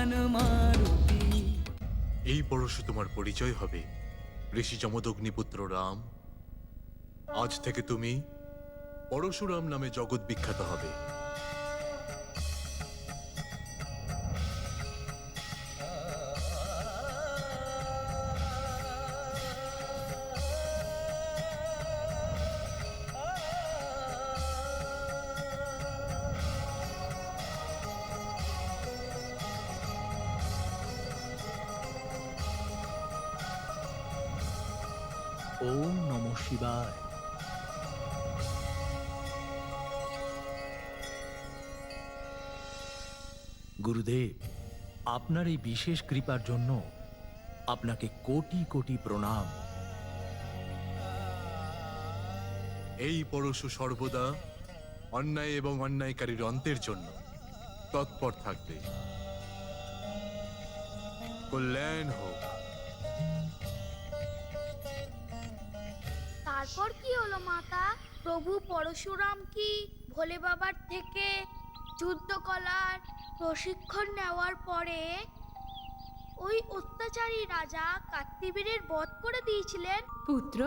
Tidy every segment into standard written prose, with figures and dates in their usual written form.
ভগবান মারুতি। এই পরশু তোমার পরিচয় হবে ঋষি যমদগ্নিপুত্র রাম। আজ থেকে তুমি পরশুরাম নামে জগৎ বিখ্যাত হবে। ওম নমঃ শিবায়। গুরুদেব, আপনার এই বিশেষ কৃপার জন্য আপনাকে কোটি কোটি প্রণাম। এই পরশু সর্বদা অন্যায় এবং অন্যায়কারীর অন্তের জন্য তৎপর থাকবে। কল্যাণ হোক। তারপর কি হলো মাতা? প্রভু পরশুরাম কি ভোলে বাবার থেকে যুদ্ধ কলার প্রশিক্ষণ নেওয়ার পরে ওই অত্যাচারী রাজা কার্তিবীরের বধ করে দিয়েছিলেন? পুত্র,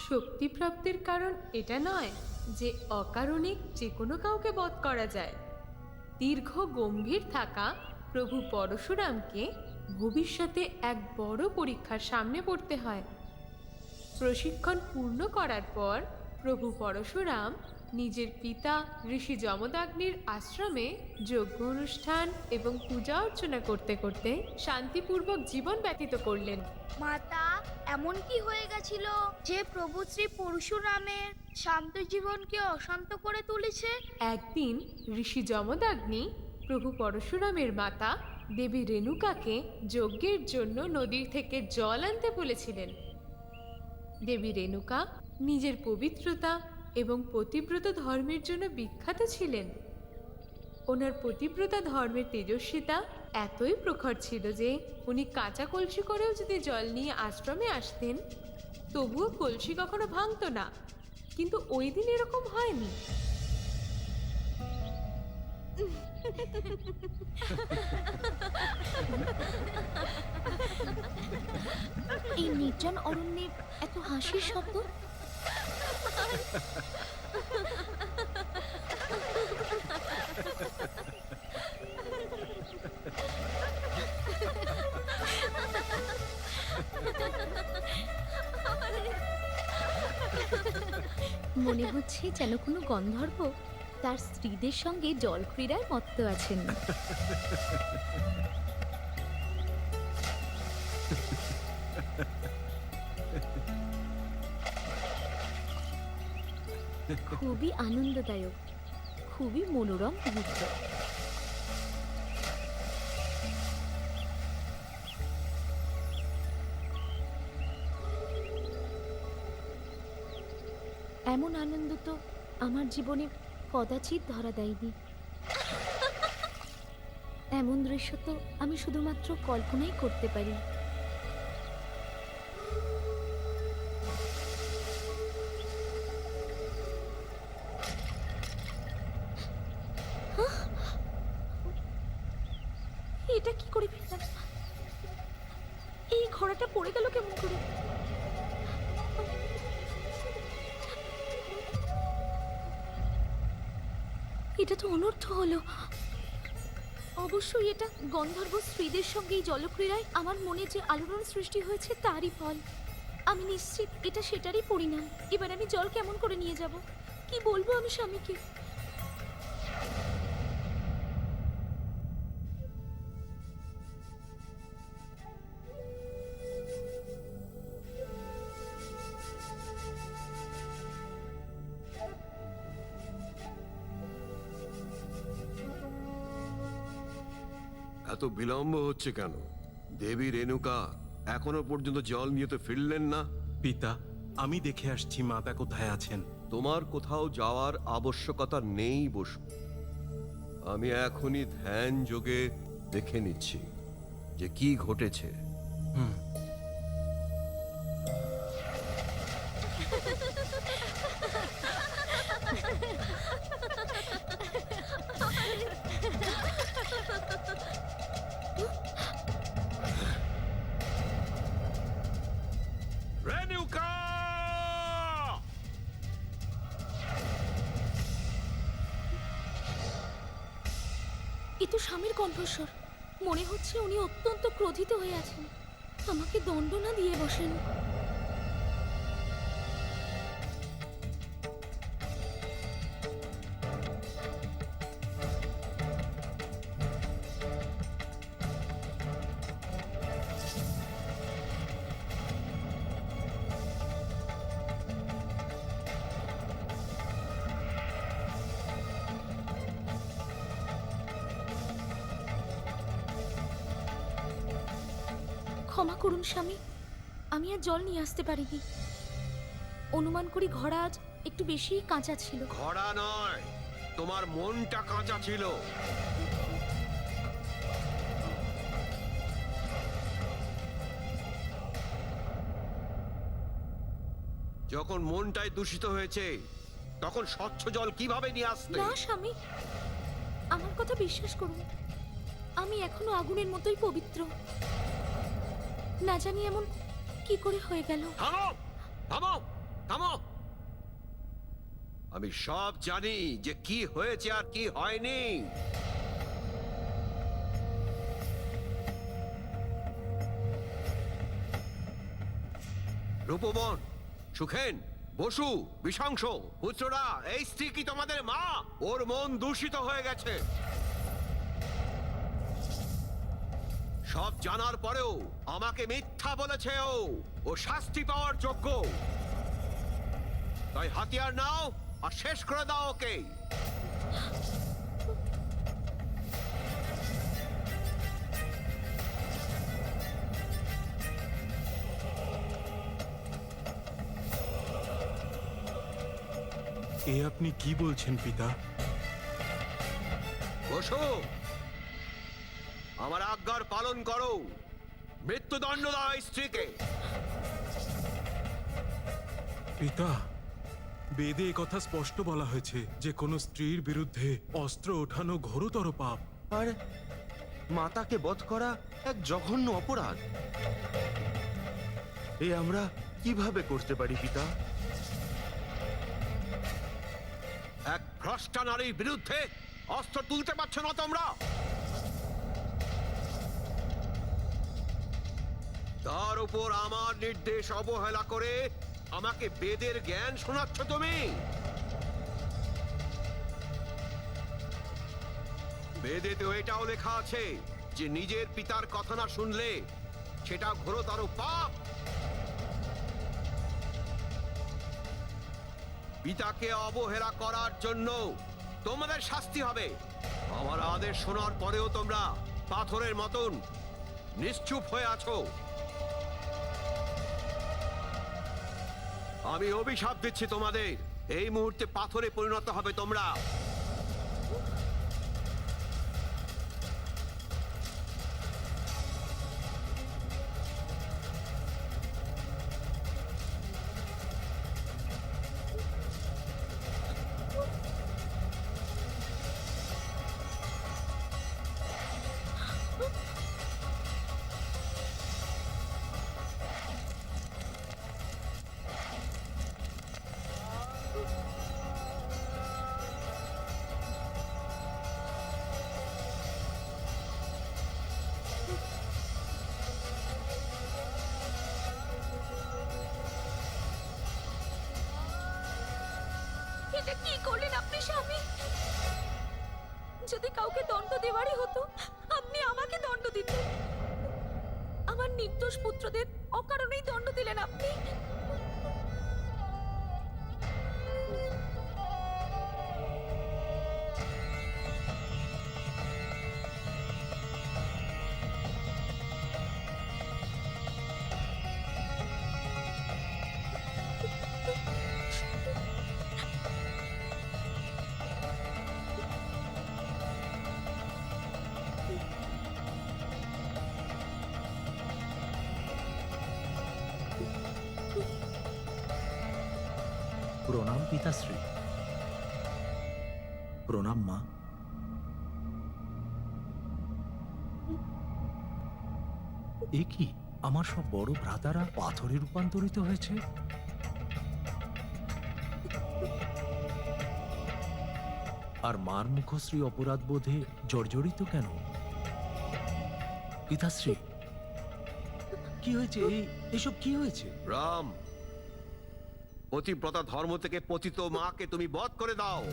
শক্তি প্রাপ্তির কারণ এটা নয় যে অকারণে যে কোনো কাউকে বধ করা যায়। দীর্ঘ গম্ভীর থাকা প্রভু পরশুরামকে ভবিষ্যতে এক বড় পরীক্ষার সামনে পড়তে হয়। প্রশিক্ষণ পূর্ণ করার পর প্রভু পরশুরাম নিজের পিতা ঋষি যমদাগ্নির আশ্রমে যজ্ঞ অনুষ্ঠান এবং পূজা অর্চনা করতে করতে শান্তিপূর্বক জীবন ব্যতীত করলেন। মাতা, এমন কি হয়ে গেছিল যে প্রভু শ্রী পরশুরামের শান্ত জীবনকে অশান্ত করে তুলেছে? একদিন ঋষি যমদাগ্নি প্রভু পরশুরামের মাতা দেবী রেণুকাকে যজ্ঞের জন্য নদীর থেকে জল আনতে বলেছিলেন। দেবী রেণুকা নিজের পবিত্রতা এবং পতিব্রত ধর্মের জন্য বিখ্যাত ছিলেন। ওনার পতিব্রতা ধর্মের তেজস্বিতা এতই প্রখর ছিল যে উনি কাঁচা কলসি করেও যদি জল নিয়ে আশ্রমে আসতেন তবুও কলসি কখনো ভাঙত না। কিন্তু ওই দিন এরকম হয়নি। এই নির্জন অরণ্যে এত হাসির শব্দ। মনে হচ্ছে যেন কোনো গন্ধর্ব তার স্ত্রীদের সঙ্গে জল ক্রীড়ায় মত্ত আছেন। খুবই আনন্দদায়ক, খুবই মনোরম মুহূর্ত। এমন আনন্দ তো আমার জীবনে কদাচিৎ ধরা দেয়নি। এমন দৃশ্য তো আমি শুধুমাত্র কল্পনাই করতে পারি। এটা কি করে ফেললাম? এই ঘোড়াটা পড়ে গেল কেমন করে? এটা তো অনর্থ হলো। অবশ্যই এটা গন্ধর্ব স্ত্রীদের সঙ্গে এই জলক্রীড়ায় আমার মনে যে আলোড়ন সৃষ্টি হয়েছে তারই ফল। আমি নিশ্চিত এটা সেটারই পরিণাম। এবার আমি জল কেমন করে নিয়ে যাব? কি বলবো আমি স্বামীকে? এত বিলম্ব হচ্ছে কেন? দেবী রেণুকা এখনো পর্যন্ত জল নিয়ে তো ফিরলেন না। পিতা, আমি দেখে আসছি মাতা কোথায় আছেন। তোমার কোথাও যাওয়ার আবশ্যকতা নেই বসু। আমি এখনই ধ্যান যোগে দেখে নিচ্ছি যে কি ঘটেছে। এ তো স্বামীর কণ্ঠস্বর। মনে হচ্ছে উনি অত্যন্ত ক্রোধিত হয়ে আছেন, আমাকে দণ্ড না দিয়ে বসেন। ক্ষমা করুন স্বামী, আমি আর জল নিয়ে আসতে পারিনি। অনুমান করি ঘোড়া আজ একটু বেশি কাঁচা ছিল। ঘোড়া নয়, তোমার মনটা কাঁচা ছিল। যখন মনটাই দূষিত হয়েছে তখন স্বচ্ছ জল কিভাবে নিয়ে আসতে? না স্বামী, আমার কথা বিশ্বাস করুন, আমি এখনো আগুনের মতোই পবিত্র। না জানি এমন কি করে হয়ে গেল। থামো থামো থামো, আমি সব জানি যে কি হয়েছে আর কি হয়নি। রূপবন, সুখেন, বসু, বিশাংশ, পুত্ররা, এই স্ত্রী কি তোমাদের মা? ওর মন দূষিত হয়ে গেছে। সব জানার পরেও আমাকে মিথ্যা বলেছে ও শাস্তি পাওয়ার যোগ্য। তাই হাতিয়ার নাও আর শেষ করে দাও ওকে। এ আপনি কি বলছেন পিতা? বসো, আমার আজ্ঞার পালন করো। মৃত্যুদণ্ড দাও এই স্ত্রীকে। পিতা, বেদে কথা স্পষ্ট বলা হয়েছে যে কোনো স্ত্রীর বিরুদ্ধে অস্ত্র ওঠানো ঘোরতর পাপ। আর মাতাকে বধ করা এক জঘন্য অপরাধ। এ আমরা কিভাবে করতে পারি পিতা? এক ভ্রষ্টা নারীর বিরুদ্ধে অস্ত্র তুলতে পারছো না তোমরা? তার উপর আমার নির্দেশ অবহেলা করে আমাকে বেদের জ্ঞান শোনাচ্ছ তুমি? বেদে তো এটাও লেখা আছে যে নিজের পিতার কথা না শুনলে সেটা ঘোরতর পাপ। পিতাকে অবহেলা করার জন্য তোমাদের শাস্তি হবে। আমার আদেশ শোনার পরেও তোমরা পাথরের মতন নিশ্চুপ হয়ে আছো। আমি অভিশাপ দিচ্ছি তোমাদের, এই মুহূর্তে পাথরে পরিণত হবে তোমরা। এটা কি করলেন আপনি স্বামী? যদি কাউকে দণ্ড দেওয়ারই হতো আপনি আমাকে দণ্ড দিতেন। আমার নির্দোষ পুত্রদের অকারণেই দণ্ড দিলেন আপনি। প্রণাম পিতাশ্রী। প্রণাম মা। এ কি, আমার সব বড় ভ্রাতারা পাথরে রূপান্তরিত হয়েছে? আর মার মুখশ্রী অপরাধ বোধে জর্জরিত কেন? পিতাশ্রী, কি হয়েছে? এসব কি হয়েছে? রাম, পতিব্রতা ধর্ম থেকে পতিত মাকে তুমি বধ করে দাও।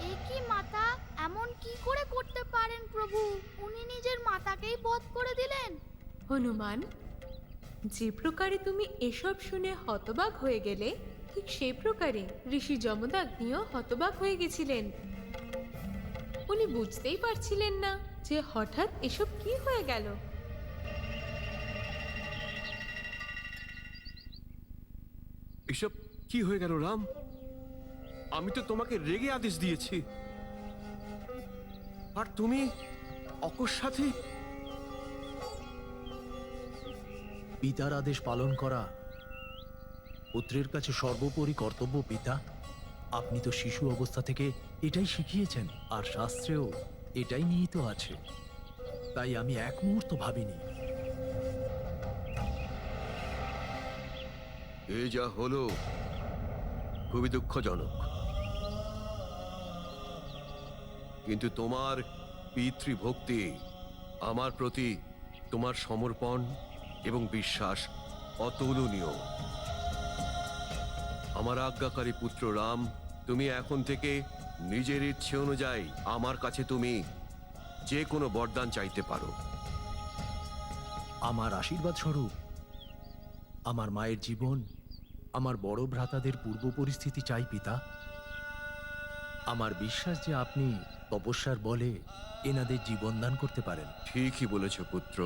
এ কি মাতা, এমন কি করে করতে পারেন প্রভু? উনি নিজের মাতাকেই বধ করে দিলেন। হনুমান, যে প্রকারে তুমি এসব শুনে হতবাক হয়ে গেলে, ঠিক সেই প্রকারে ঋষি যমদাগ্নিও হতবাক হয়ে গেছিলেন। উনি বুঝতেই পারছিলেন না যে হঠাৎ এসব কি হয়ে গেল। এসব কি হয়ে গেল রাম? আমি তো তোমাকে রেগে আদেশ দিয়েছি, আর তুমি অকস্মাৎই। পিতার আদেশ পালন করা পুত্রের কাছে সর্বোপরি কর্তব্য। পিতা, আপনি তো শিশু অবস্থা থেকে এটাই শিখিয়েছেন, আর শাস্ত্রেও এটাই নিহিত আছে। তাই আমি এক মুহূর্ত ভাবিনি। এ যা হলো খুবই দুঃখজনক, কিন্তু তোমার পিতৃভক্তি, আমার প্রতি তোমার সমর্পণ এবং বিশ্বাস অতুলনীয়। আমার আজ্ঞাকারী পুত্র রাম, তুমি এখন থেকে নিজের ইচ্ছে অনুযায়ী আমার কাছে তুমি যে কোনো বরদান চাইতে পারো। আমার আশীর্বাদ স্বরূপ আমার মায়ের জীবন, আমার বড় ভ্রাতাদের পূর্ব পরিস্থিতি চাই পিতা। আমার বিশ্বাস যে আপনি তপস্যার বলে এনাদের জীবন দান করতে পারেন। ঠিকই বলেছ পুত্র।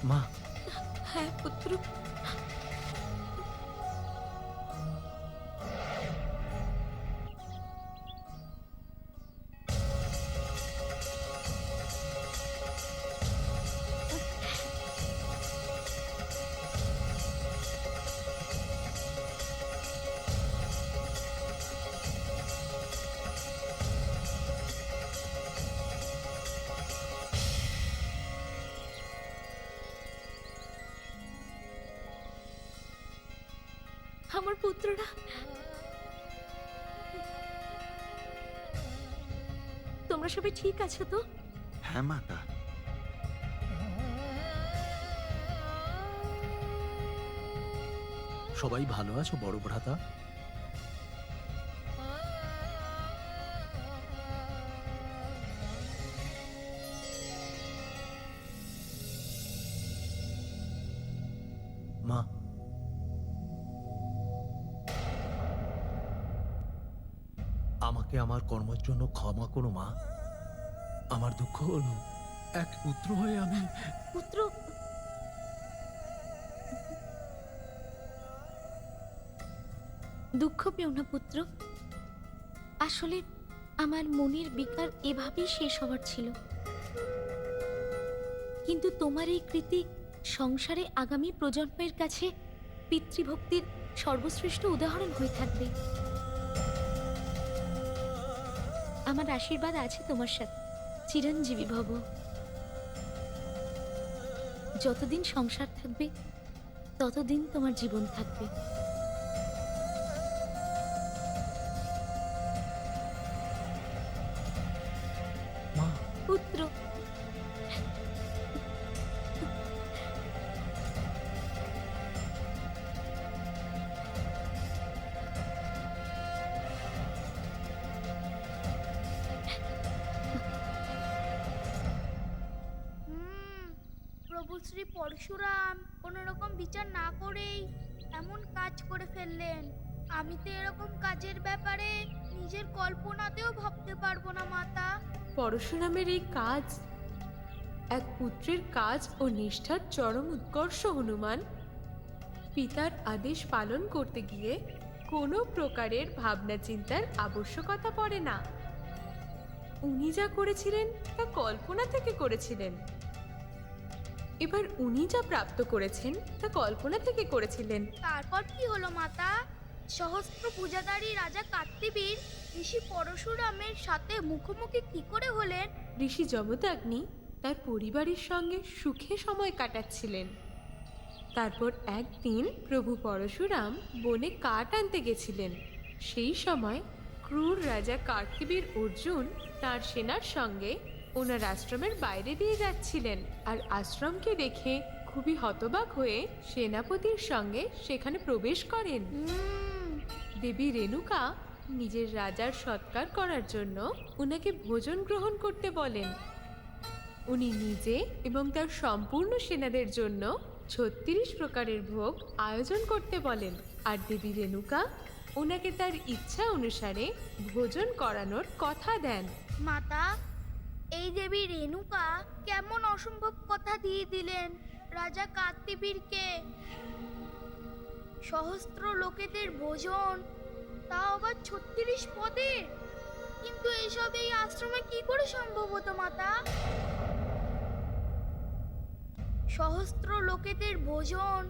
মা, হ্যাঁ পুত্র। আমার পুত্ররা, তোমরা সবাই ঠিক আছো তো? হ্যাঁ মাতা। সবাই ভালো আছো বড় ভ্রাতা? মা, আমাকে আমার কর্মের জন্য ক্ষমা করো মা। আমার দুঃখ হলো এক পুত্র হয়ে আমি। পুত্র, দুঃখ পেও না পুত্র। আসলে আমার মনের বিকার এভাবেই শেষ হওয়ার ছিল, কিন্তু তোমার এই কৃতি সংসারে আগামী প্রজন্মের কাছে পিতৃভক্তির সর্বশ্রেষ্ঠ উদাহরণ হয়ে থাকবে। আমার আশীর্বাদ আছে তোমার সাথে, চিরঞ্জীবী ভব। যতদিন সংসার থাকবে ততদিন তোমার জীবন থাকবে। মা, পুত্র, প্রভু শ্রী পরশুরাম কোনো রকম বিচার না করেই এমন কাজ করে ফেললেন। আমি তো এরকম কাজের ব্যাপারে নিজের কল্পনাতেও ভাবতে পারবো না মাতা। পরশুরামের এই কাজ এক পুত্রের কাজ ও নিষ্ঠার চরম উৎকর্ষ। হনুমান, পিতার আদেশ পালন করতে গিয়ে কোনো প্রকারের ভাবনা চিন্তার আবশ্যকতা পড়ে না। উনি যা করেছিলেন তা কল্পনা থেকে করেছিলেন, এবার উনি যা প্রাপ্ত করেছেন তা কল্পনা থেকে করেছিলেন। তারপর কি হলো মাতা? সহস্র পূজাধারী রাজা কার্তিবীর ঋষি পরশুরামের সাথে মুখোমুখি কি করে হলেন? ঋষি যমদাগ্নি তার পরিবারের সঙ্গে সুখে সময় কাটাচ্ছিলেন। তারপর একদিন প্রভু পরশুরাম বনে কাঠ আনতে গেছিলেন। সেই সময় ক্রূর রাজা কার্তিবীর অর্জুন তার সেনার সঙ্গে ওনার আশ্রমের বাইরে দিয়ে যাচ্ছিলেন, আর আশ্রমকে দেখে খুবই হতবাক হয়ে সেনাপতির সঙ্গে সেখানে প্রবেশ করেন। দেবী রেণুকা নিজের রাজার সৎকার করার জন্য ওনাকে ভোজন গ্রহণ করতে বলেন। উনি নিজে এবং তার সম্পূর্ণ সেনাদের জন্য 36 প্রকারের ভোগ আয়োজন করতে বলেন, আর দেবী রেণুকা ওনাকে তার ইচ্ছা অনুসারে ভোজন করানোর কথা দেন। মাতা, এই দেবী রেণুকা কেমন অসম্ভব কথা দিয়ে দিলেন রাজা কার্তিবীরকে। সহস্র লোকেদের ভোজন, তাও আবার 36 পদের। কিন্তু এসব এই আশ্রমে কি করে সম্ভব হতো মাতা? সহস্র লোকেদের ভোজন,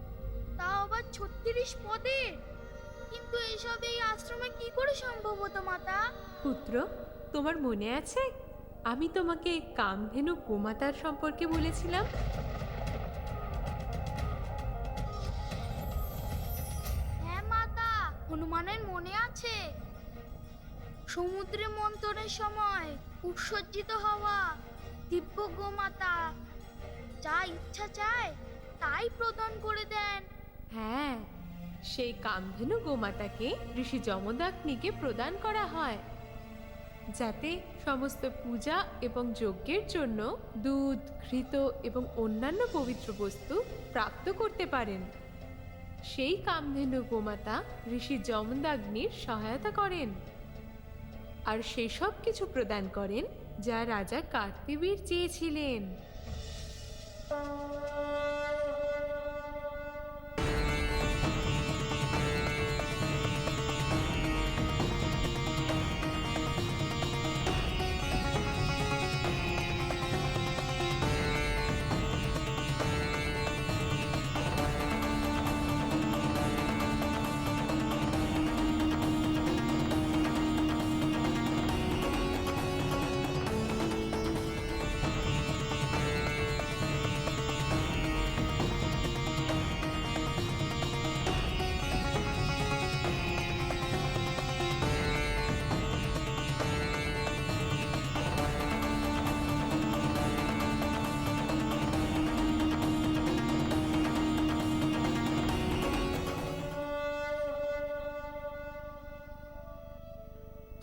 তাও আবার 36 পদের। কিন্তু এসব এই আশ্রমে কি করে সম্ভব হতো মাতা? পুত্র, তোমার মনে আছে আমি তোমাকে কামধেনু গোমাতার সম্পর্কে বলেছিলাম? হ্যাঁ মাতা, হনুমানের মনে আছে। সমুদ্রে মন্থনের সময় উৎসজ্জিত হওয়া দিব্য গোমাতা যা ইচ্ছা চায় তাই প্রদান করে দেন। হ্যাঁ, সেই কামধেনু গোমাতাকে ঋষি যমদাগ্নিকে প্রদান করা হয়, যাতে সমস্ত পূজা এবং যজ্ঞের জন্য দুধ, ঘৃত এবং অন্যান্য পবিত্র বস্তু প্রাপ্ত করতে পারেন। সেই কামধেনু গোমাতা ঋষি যমদাগ্নির সহায়তা করেন, আর সেসব কিছু প্রদান করেন যা রাজা কার্তিবীর চেয়েছিলেন।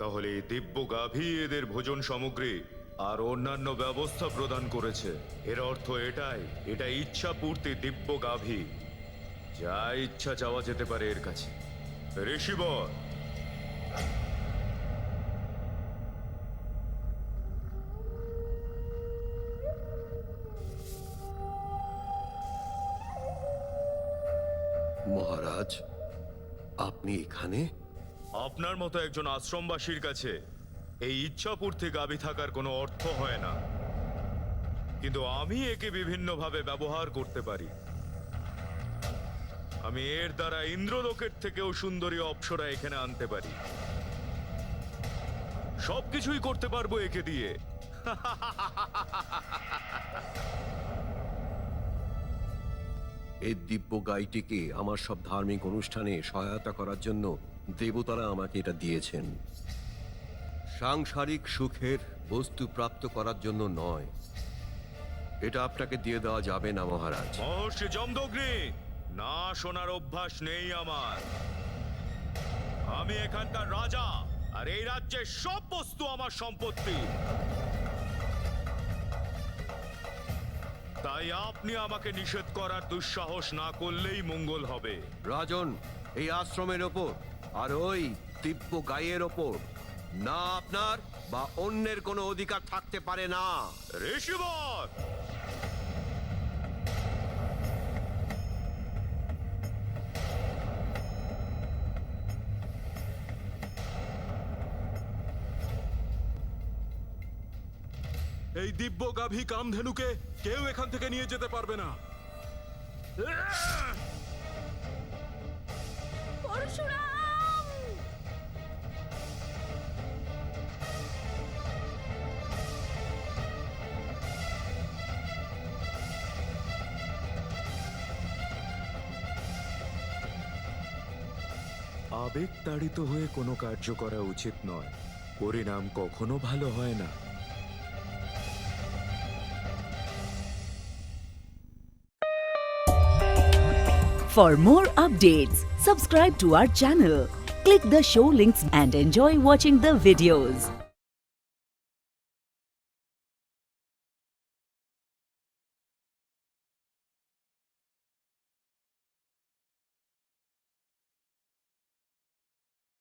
তাহলে এই দিব্য গাভী এদের ভোজন সামগ্রী আর অন্যান্য ব্যবস্থা প্রদান করেছে। এর অর্থ এটা ইচ্ছা পূর্তি দিব্য গাভী। যা ইচ্ছা চাওয়া যেতে পারে এর কাছে। ঋষিবর, মহারাজ, আপনি এখানে? আপনার মতো একজন আশ্রমবাসীর কাছে এই ইচ্ছাপূর্তি গাভী থাকার কোনো অর্থ হয় না, কিন্তু আমি একে বিভিন্নভাবে ব্যবহার করতে পারি। আমি এর দ্বারা ইন্দ্রলোকের থেকেও সুন্দরী অপ্সরা এখানে আনতে পারি। সবকিছুই করতে পারবো একে দিয়ে। এই দিব্য গাইটিকে আমার সব ধার্মিক অনুষ্ঠানে সহায়তা করার জন্য দেবতারা আমাকে এটা দিয়েছেন। সাংসারিক সুখের বস্তু প্রাপ্ত করার জন্য নয়। এটা আপনাকে দিয়ে দেওয়া যাবে না মহারাজ। মহর্ষি যমদগ্নি, না শোনার অভ্যাস নেই আমার। আমি এখানকার রাজা, আর এই রাজ্যের সব বস্তু আমার সম্পত্তি। তাই আপনি আমাকে নিষেধ করার দুঃসাহস না করলেই মঙ্গল হবে। রাজন, এই আশ্রমের ওপর আর ওই দিব্য গাইয়ের ওপর না আপনার বা অন্যের কোনো অধিকার থাকতে পারে না। ঋষিবর, এই দিব্য গাভী কামধেনুকে কেউ এখান থেকে নিয়ে যেতে পারবে না। পরশুরাম! আবেগ তাড়িত হয়ে কোনো কার্য করা উচিত নয়, পরিণাম কখনো ভালো হয় না। For more updates, subscribe to our channel, click the show links and enjoy watching the videos.